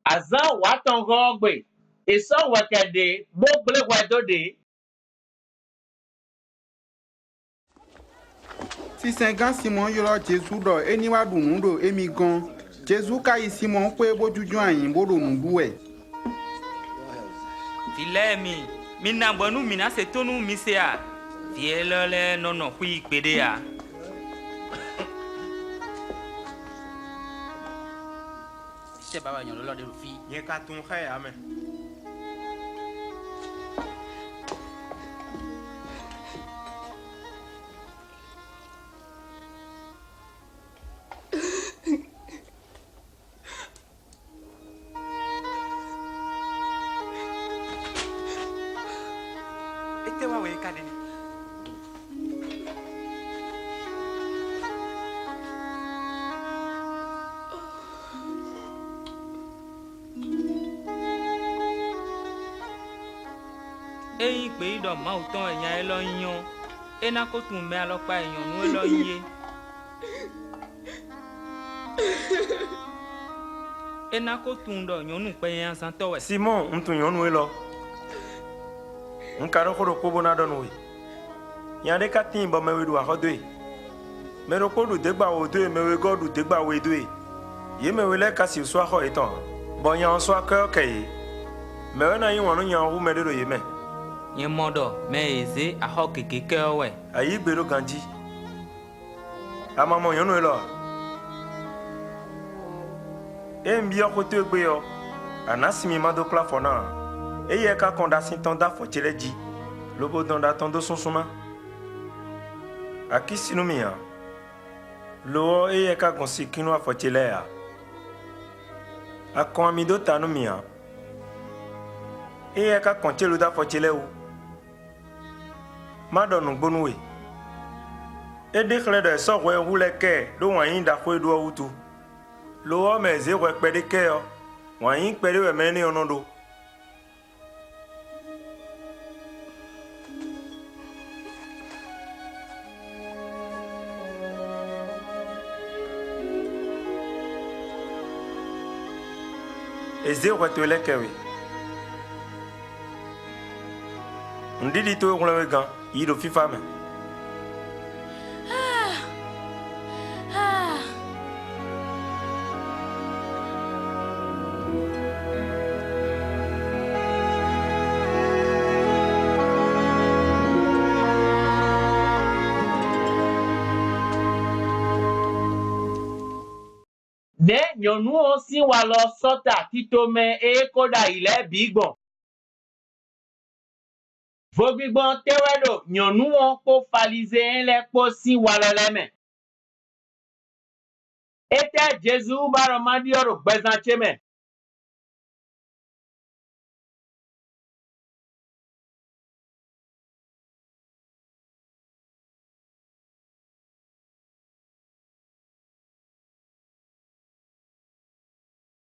Azan watan Fongbe. Iso wakade boble wadode. Si Saint Simon yoro Jésus do eni wa dunu do emi gan. Jésus kai Simon pe bojuju ayin bodo nubuwe. Filemi, mina bonu mina se tonu misea. Fielole nono hui pedea. Se baba nyon lo de fi. Ye ka tun khay ame. Ete wa we kadeni. Eyin pe ido ma uton eyan e lo yan. Ena ko tun me alopa eyan nu e lo yin. Ena ko tun do yan nu pe yan san to we. Simon ntun yonu elo. Nkaro ko ko bona don we. Yande ka tin bo mewe du ahodwe. Mero ko du degba wo do mewe go du degba we do. Ye mewe le ka si so aho etan. Bo yan so akọ kay. Mewe na yin wonu yan hu me do ye me. Ye modo me eze aho keke ke we. Ayi gbero ganji. Amamo yonu elo. Mbi akoto egbe yo. Anasimi madokla fona. Eye ka konda sintonda fo cheleji. Lobo donda tondo sonsuma. Akisinu miya. Lo eye ka gonsi kinu afo chelea. Akon amido tanu miya. Eye ka konchelu da fo cheleu. Madonu gbonuwe. Ede khle de so we huleke do wan yin da ko edu wutu. Lo me ze we pede ke yo. Wan yin pede we me ni onodo. Eze we to leke we. Ndidi to we gan yido fifa me. Ne nyonu osi wa lo sota kitome e koda ile bigbon. Vogbon tewedo nyonu won ko falize enle po si wa lo leme. Ete Jesu baromadi oro gbezan cheme.